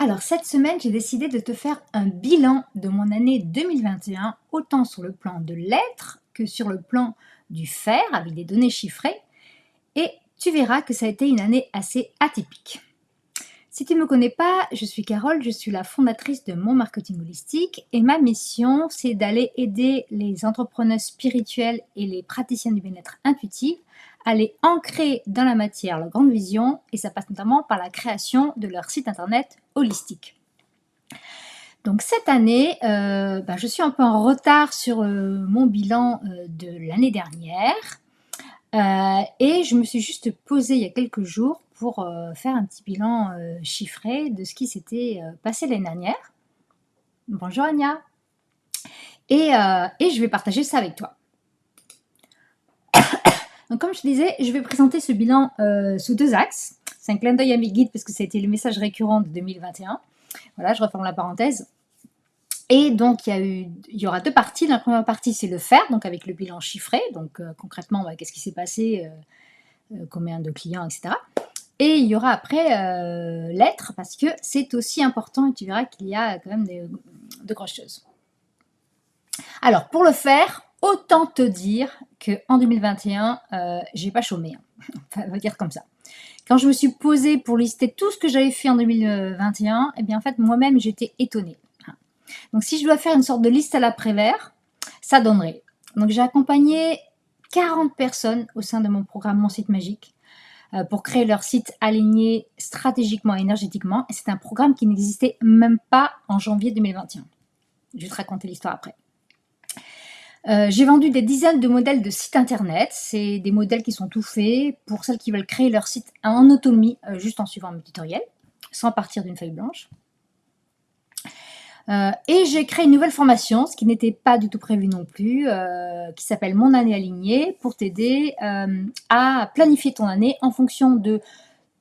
Alors cette semaine, j'ai décidé de te faire un bilan de mon année 2021, autant sur le plan de l'être que sur le plan du faire, avec des données chiffrées. Et tu verras que ça a été une année assez atypique. Si tu ne me connais pas, je suis Carole, je suis la fondatrice de Mon Marketing Holistique et ma mission, c'est d'aller aider les entrepreneurs spirituels et les praticiens du bien-être intuitif à les ancrer dans la matière leur grande vision, et ça passe notamment par la création de leur site internet holistique. Donc cette année, je suis un peu en retard sur mon bilan de l'année dernière. Et je me suis juste posée il y a quelques jours pour faire un petit bilan chiffré de ce qui s'était passé l'année dernière. Bonjour Anya. Et je vais partager ça avec toi. Donc comme je te disais, je vais présenter ce bilan sous deux axes. C'est un clin d'œil à mes guides parce que ça a été le message récurrent de 2021. Voilà, je referme la parenthèse. Et donc, il y aura deux parties. La première partie, c'est le faire, donc avec le bilan chiffré. Donc, concrètement, qu'est-ce qui s'est passé, combien de clients, etc. Et il y aura après l'être, parce que c'est aussi important et tu verras qu'il y a quand même de grosses choses. Alors, pour le faire, autant te dire qu'en 2021, j'ai pas chômé. On va dire comme ça. Quand je me suis posée pour lister tout ce que j'avais fait en 2021, eh bien, en fait, moi-même, j'étais étonnée. Donc, si je dois faire une sorte de liste à l'après-vert, ça donnerait. Donc, j'ai accompagné 40 personnes au sein de mon programme Mon Site Magique pour créer leur site aligné stratégiquement et énergétiquement. Et c'est un programme qui n'existait même pas en janvier 2021. Je vais te raconter l'histoire après. J'ai vendu des dizaines de modèles de sites internet. C'est des modèles qui sont tout faits pour celles qui veulent créer leur site en autonomie, juste en suivant mes tutoriels, sans partir d'une feuille blanche. Et j'ai créé une nouvelle formation, ce qui n'était pas du tout prévu non plus, qui s'appelle Mon année alignée, pour t'aider à planifier ton année en fonction de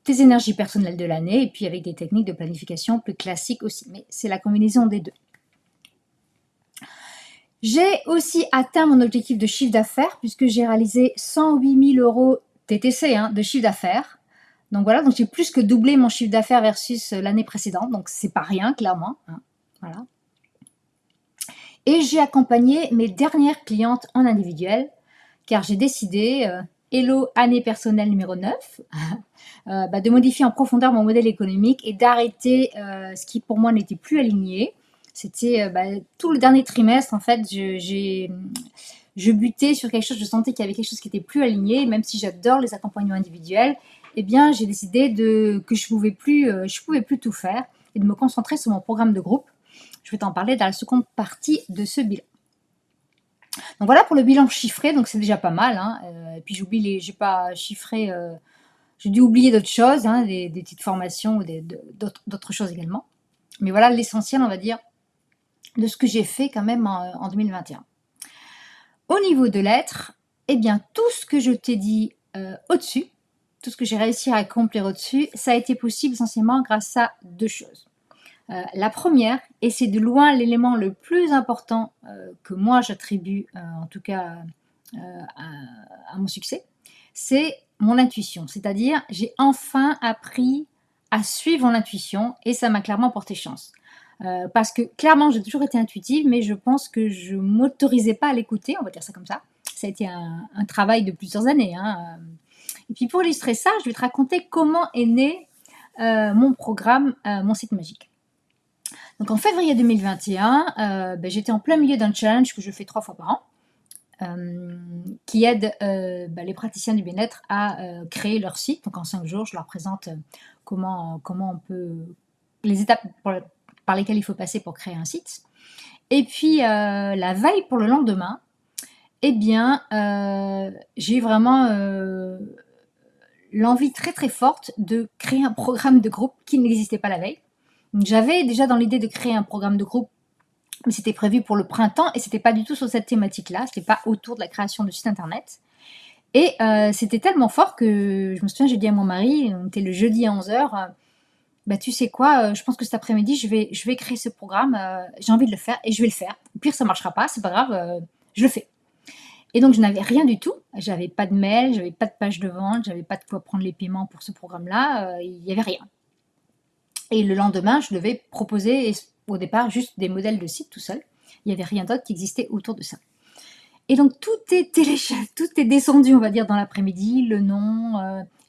tes énergies personnelles de l'année, et puis avec des techniques de planification plus classiques aussi. Mais c'est la combinaison des deux. J'ai aussi atteint mon objectif de chiffre d'affaires, puisque j'ai réalisé 108 000 euros TTC de chiffre d'affaires. Donc voilà, donc j'ai plus que doublé mon chiffre d'affaires versus l'année précédente, donc c'est pas rien, clairement. Voilà. Et j'ai accompagné mes dernières clientes en individuel, car j'ai décidé, hello année personnelle numéro 9, de modifier en profondeur mon modèle économique et d'arrêter ce qui pour moi n'était plus aligné. C'était tout le dernier trimestre, en fait, je butais sur quelque chose, je sentais qu'il y avait quelque chose qui était plus aligné, même si j'adore les accompagnements individuels, eh bien j'ai décidé que je pouvais plus tout faire et de me concentrer sur mon programme de groupe. Je vais t'en parler dans la seconde partie de ce bilan. Donc voilà pour le bilan chiffré, donc c'est déjà pas mal. Et puis j'ai pas chiffré, j'ai dû oublier d'autres choses, des petites formations ou d'autres choses également. Mais voilà l'essentiel, on va dire, de ce que j'ai fait quand même en 2021. Au niveau de l'être, eh bien tout ce que je t'ai dit au-dessus, tout ce que j'ai réussi à accomplir au-dessus, ça a été possible essentiellement grâce à deux choses. La première, et c'est de loin l'élément le plus important que moi j'attribue en tout cas à mon succès, c'est mon intuition. C'est-à-dire, j'ai enfin appris à suivre mon intuition et ça m'a clairement porté chance. Parce que clairement, j'ai toujours été intuitive, mais je pense que je ne m'autorisais pas à l'écouter, on va dire ça comme ça. Ça a été un travail de plusieurs années. Et puis pour illustrer ça, je vais te raconter comment est né mon programme, mon site magique. Donc en février 2021, j'étais en plein milieu d'un challenge que je fais 3 fois par an, qui aide les praticiens du bien-être à créer leur site. Donc en 5 jours, je leur présente comment on peut, les étapes par lesquelles il faut passer pour créer un site. Et puis la veille pour le lendemain, eh bien, j'ai vraiment l'envie très très forte de créer un programme de groupe qui n'existait pas la veille. J'avais déjà dans l'idée de créer un programme de groupe, mais c'était prévu pour le printemps et c'était pas du tout sur cette thématique-là, c'était pas autour de la création de site internet. Et c'était tellement fort que je me souviens, j'ai dit à mon mari, on était le jeudi à 11h, tu sais quoi, je pense que cet après-midi, je vais créer ce programme, j'ai envie de le faire et je vais le faire. Au pire, ça marchera pas, c'est pas grave, je le fais. Et donc, je n'avais rien du tout, j'avais pas de mail, j'avais pas de page de vente, j'avais pas de quoi prendre les paiements pour ce programme-là, il y avait rien. Et le lendemain, je devais proposer au départ juste des modèles de site tout seul. Il n'y avait rien d'autre qui existait autour de ça. Et donc tout est téléchargé, tout est descendu, on va dire, dans l'après-midi, le nom,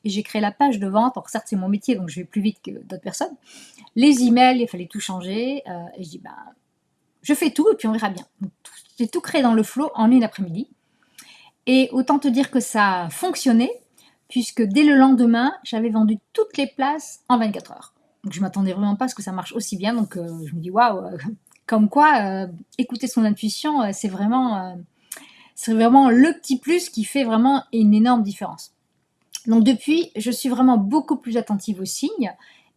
et j'ai créé la page de vente. Alors certes, c'est mon métier, donc je vais plus vite que d'autres personnes. Les emails, il fallait tout changer, et je dis, bah, je fais tout et puis on verra bien. J'ai tout créé dans le flow en une après-midi. Et autant te dire que ça a fonctionné, puisque dès le lendemain, j'avais vendu toutes les places en 24 heures. Donc je m'attendais vraiment pas à ce que ça marche aussi bien. Donc je me dis, waouh, comme quoi, écouter son intuition, c'est vraiment le petit plus qui fait vraiment une énorme différence. Donc depuis, je suis vraiment beaucoup plus attentive aux signes.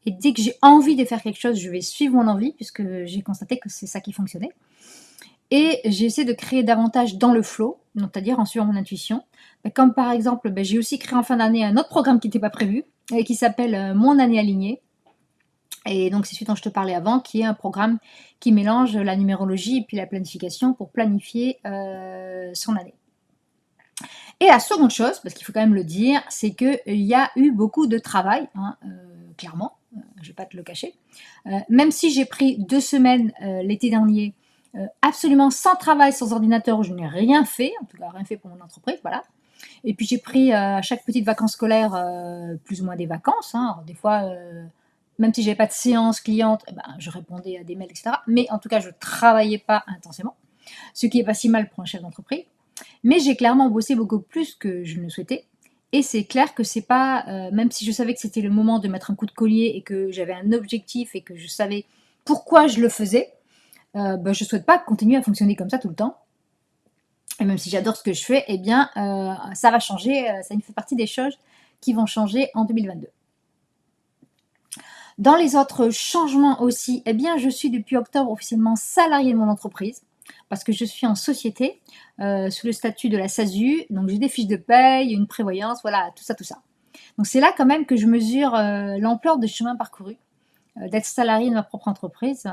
Et dès que j'ai envie de faire quelque chose, je vais suivre mon envie, puisque j'ai constaté que c'est ça qui fonctionnait. Et j'ai essayé de créer davantage dans le flow, c'est-à-dire en suivant mon intuition. Comme par exemple, j'ai aussi créé en fin d'année un autre programme qui n'était pas prévu, et qui s'appelle Mon année alignée. Et donc c'est celui dont je te parlais avant, qui est un programme qui mélange la numérologie et puis la planification pour planifier son année. Et la seconde chose, parce qu'il faut quand même le dire, c'est qu'il y a eu beaucoup de travail, hein, clairement, je ne vais pas te le cacher. Même si j'ai pris 2 semaines l'été dernier, absolument sans travail, sans ordinateur, où je n'ai rien fait, en tout cas rien fait pour mon entreprise, voilà. Et puis j'ai pris à chaque petite vacances scolaire plus ou moins des vacances. Hein. Alors, des fois, même si j'avais pas de séance cliente, je répondais à des mails, etc. Mais en tout cas, je travaillais pas intensément, ce qui est pas si mal pour un chef d'entreprise. Mais j'ai clairement bossé beaucoup plus que je ne le souhaitais. Et c'est clair que c'est pas, même si je savais que c'était le moment de mettre un coup de collier et que j'avais un objectif et que je savais pourquoi je le faisais, je souhaite pas continuer à fonctionner comme ça tout le temps. Et même si j'adore ce que je fais, eh bien, ça va changer, ça fait partie des choses qui vont changer en 2022. Dans les autres changements aussi, eh bien, je suis depuis octobre officiellement salariée de mon entreprise parce que je suis en société sous le statut de la SASU. Donc, j'ai des fiches de paye, une prévoyance, voilà, tout ça, tout ça. Donc, c'est là quand même que je mesure l'ampleur du chemin parcouru. D'être salariée de ma propre entreprise.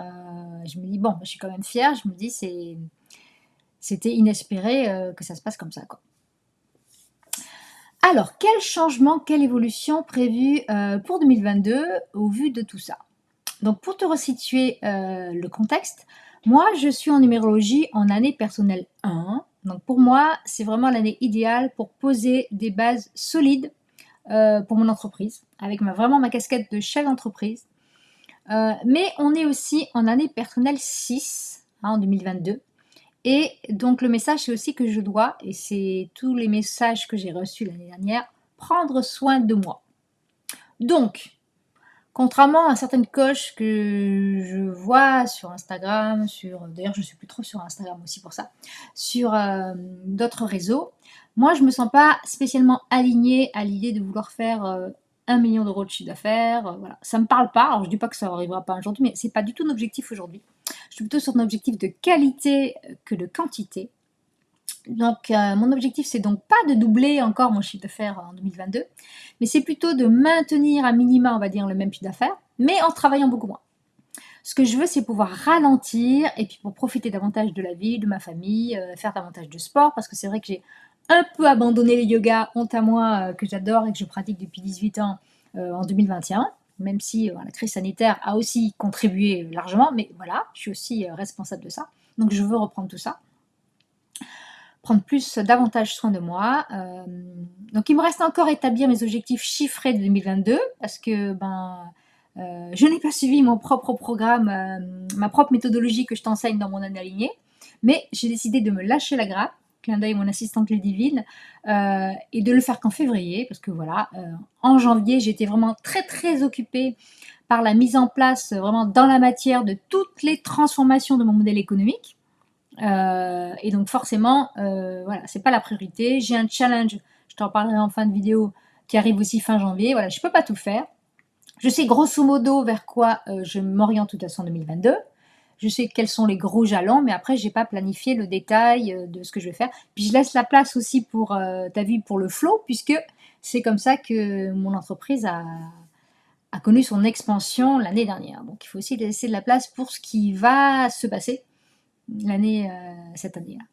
Je me dis, bon, je suis quand même fière. Je me dis, c'était inespéré que ça se passe comme ça, quoi. Alors, quel changement, quelle évolution prévue pour 2022 au vu de tout ça? Donc, pour te resituer le contexte, moi, je suis en numérologie en année personnelle 1. Donc, pour moi, c'est vraiment l'année idéale pour poser des bases solides pour mon entreprise, avec vraiment ma casquette de chef d'entreprise. Mais on est aussi en année personnelle 6, hein, en 2022. Et donc le message, c'est aussi que je dois, et c'est tous les messages que j'ai reçus l'année dernière, prendre soin de moi. Donc, contrairement à certaines coches que je vois sur Instagram, d'ailleurs je ne suis plus trop sur Instagram aussi pour ça, sur d'autres réseaux, moi je me sens pas spécialement alignée à l'idée de vouloir faire 1 million d'euros de chiffre d'affaires, voilà. Ça me parle pas, alors je dis pas que ça n'arrivera pas aujourd'hui, mais c'est pas du tout un objectif aujourd'hui. Je suis plutôt sur un objectif de qualité que de quantité. Donc mon objectif, c'est donc pas de doubler encore mon chiffre d'affaires en 2022, mais c'est plutôt de maintenir à minima, on va dire, le même chiffre d'affaires, mais en travaillant beaucoup moins. Ce que je veux, c'est pouvoir ralentir et puis pour profiter davantage de la vie, de ma famille, faire davantage de sport, parce que c'est vrai que j'ai un peu abandonné le yoga, honte à moi, que j'adore et que je pratique depuis 18 ans en 2021, même si la crise sanitaire a aussi contribué largement, mais voilà, je suis aussi responsable de ça. Donc je veux reprendre tout ça, prendre davantage soin de moi. Donc il me reste encore à établir mes objectifs chiffrés de 2022, parce que je n'ai pas suivi mon propre programme, ma propre méthodologie que je t'enseigne dans mon année alignée, mais j'ai décidé de me lâcher la grappe, clin d'œil mon assistante les divines, et de le faire qu'en février, parce que voilà, en janvier, j'étais vraiment très très occupée par la mise en place, vraiment dans la matière de toutes les transformations de mon modèle économique. Et donc forcément, voilà, c'est pas la priorité. J'ai un challenge, je t'en parlerai en fin de vidéo, qui arrive aussi fin janvier. Voilà, je peux pas tout faire. Je sais grosso modo vers quoi je m'oriente de toute façon en 2022. Je sais quels sont les gros jalons, mais après, j'ai pas planifié le détail de ce que je vais faire. Puis je laisse la place aussi pour, t'as vu, pour le flow, puisque c'est comme ça que mon entreprise a connu son expansion l'année dernière. Donc il faut aussi laisser de la place pour ce qui va se passer cette année-là.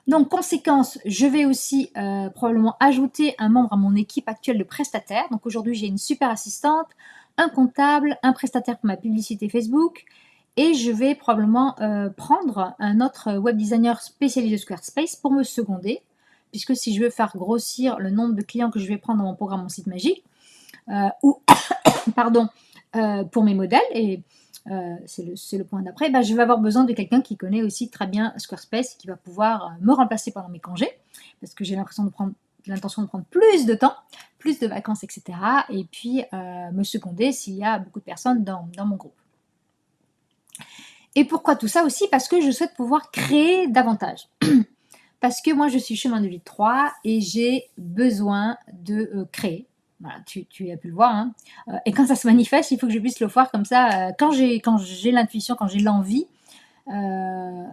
Donc, conséquence, je vais aussi probablement ajouter un membre à mon équipe actuelle de prestataires. Donc aujourd'hui, j'ai une super assistante, un comptable, un prestataire pour ma publicité Facebook, et je vais probablement prendre un autre web designer spécialisé Squarespace pour me seconder, puisque si je veux faire grossir le nombre de clients que je vais prendre dans mon programme Mon Site Magique, ou pardon, pour mes modèles, et c'est le point d'après, je vais avoir besoin de quelqu'un qui connaît aussi très bien Squarespace et qui va pouvoir me remplacer pendant mes congés, parce que j'ai l'intention de prendre plus de temps, plus de vacances, etc. Et puis me seconder s'il y a beaucoup de personnes dans mon groupe. Et pourquoi tout ça aussi? Parce que je souhaite pouvoir créer davantage. Parce que moi, je suis chemin de vie 3 et j'ai besoin de créer. Voilà, tu as pu le voir. Hein. Et quand ça se manifeste, il faut que je puisse le voir comme ça. Quand j'ai l'intuition, quand j'ai l'envie,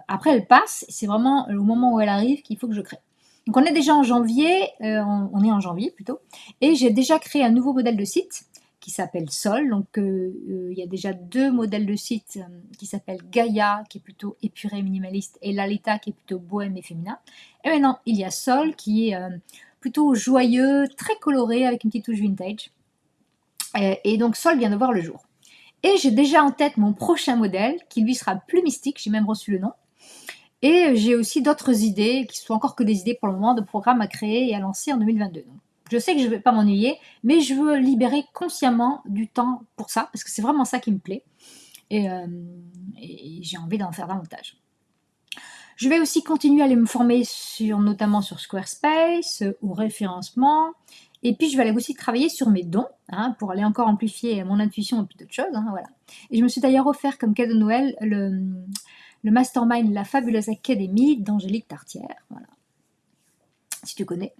après elle passe. C'est vraiment au moment où elle arrive qu'il faut que je crée. Donc on est déjà en janvier, on est en janvier plutôt, et j'ai déjà créé un nouveau modèle de site qui s'appelle Sol. Donc il y a déjà 2 modèles de site qui s'appellent Gaïa, qui est plutôt épuré, minimaliste, et Lalita, qui est plutôt bohème et féminin. Et maintenant, il y a Sol, qui est plutôt joyeux, très coloré, avec une petite touche vintage. Et donc Sol vient de voir le jour. Et j'ai déjà en tête mon prochain modèle, qui lui sera plus mystique, j'ai même reçu le nom. Et j'ai aussi d'autres idées, qui sont encore que des idées pour le moment, de programmes à créer et à lancer en 2022. Donc, je sais que je ne vais pas m'ennuyer, mais je veux libérer consciemment du temps pour ça, parce que c'est vraiment ça qui me plaît. Et j'ai envie d'en faire davantage. Je vais aussi continuer à aller me former notamment sur Squarespace, au référencement. Et puis, je vais aller aussi travailler sur mes dons, pour aller encore amplifier mon intuition et puis d'autres choses. Voilà. Et je me suis d'ailleurs offert comme cadeau de Noël le mastermind La Fabuleuse Académie d'Angélique Tartière. Voilà. Si tu connais.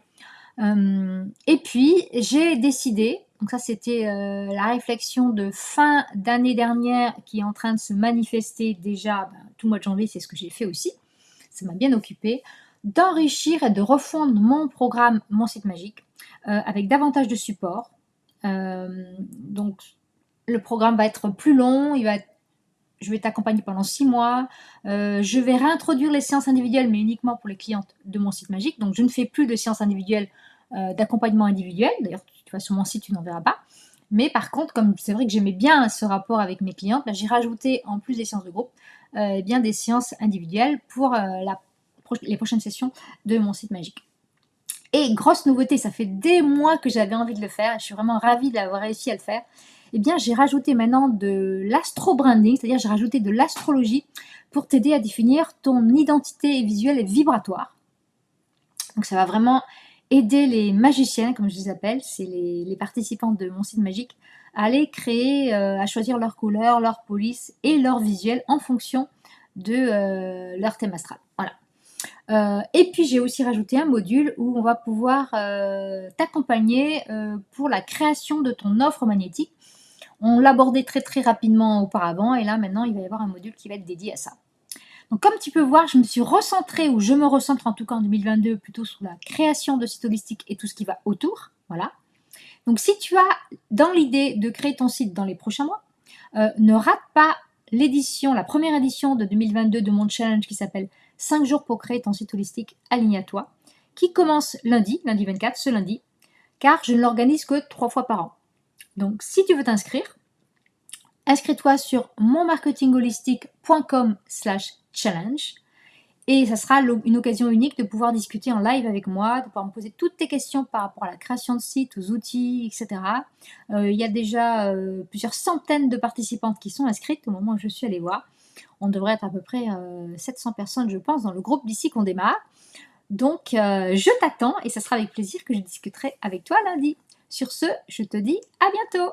Et puis, j'ai décidé, donc ça c'était la réflexion de fin d'année dernière qui est en train de se manifester déjà tout le mois de janvier, c'est ce que j'ai fait aussi. Ça m'a bien occupé d'enrichir et de refondre mon programme Mon Site Magique avec davantage de support. Donc, le programme va être plus long, je vais t'accompagner pendant 6 mois. Je vais réintroduire les séances individuelles, mais uniquement pour les clientes de Mon Site Magique. Donc, je ne fais plus de séances individuelles d'accompagnement individuel. D'ailleurs, tu vois, sur mon site, tu n'en verras pas. Mais par contre, comme c'est vrai que j'aimais bien ce rapport avec mes clientes, j'ai rajouté, en plus des séances de groupe, des séances individuelles pour les prochaines sessions de Mon Site Magique. Et grosse nouveauté, ça fait des mois que j'avais envie de le faire, et je suis vraiment ravie d'avoir réussi à le faire. Eh bien, j'ai rajouté maintenant de l'astro-branding, c'est-à-dire j'ai rajouté de l'astrologie pour t'aider à définir ton identité visuelle et vibratoire. Donc ça va vraiment aider les magiciennes, comme je les appelle, c'est les participantes de Mon Site Magique, à aller créer, à choisir leur couleur, leur police et leur visuel en fonction de leur thème astral. Voilà. Et puis j'ai aussi rajouté un module où on va pouvoir t'accompagner pour la création de ton offre magnétique. On l'abordait très très rapidement auparavant, et là maintenant il va y avoir un module qui va être dédié à ça. Donc comme tu peux voir, je me suis recentrée, ou je me recentre en tout cas en 2022, plutôt sur la création de sites holistiques et tout ce qui va autour. Voilà. Donc si tu as dans l'idée de créer ton site dans les prochains mois, ne rate pas la première édition de 2022 de mon challenge qui s'appelle 5 jours pour créer ton site holistique, aligne à toi, qui commence lundi 24, ce lundi, car je ne l'organise que 3 fois par an. Donc si tu veux t'inscrire, inscris-toi sur monmarketingholistique.com/challenge, et ça sera une occasion unique de pouvoir discuter en live avec moi, de pouvoir me poser toutes tes questions par rapport à la création de sites, aux outils, etc. Il y a déjà plusieurs centaines de participantes qui sont inscrites au moment où je suis allée voir. On devrait être à peu près 700 personnes, je pense, dans le groupe d'ici qu'on démarre. Donc, je t'attends, et ça sera avec plaisir que je discuterai avec toi lundi. Sur ce, je te dis à bientôt.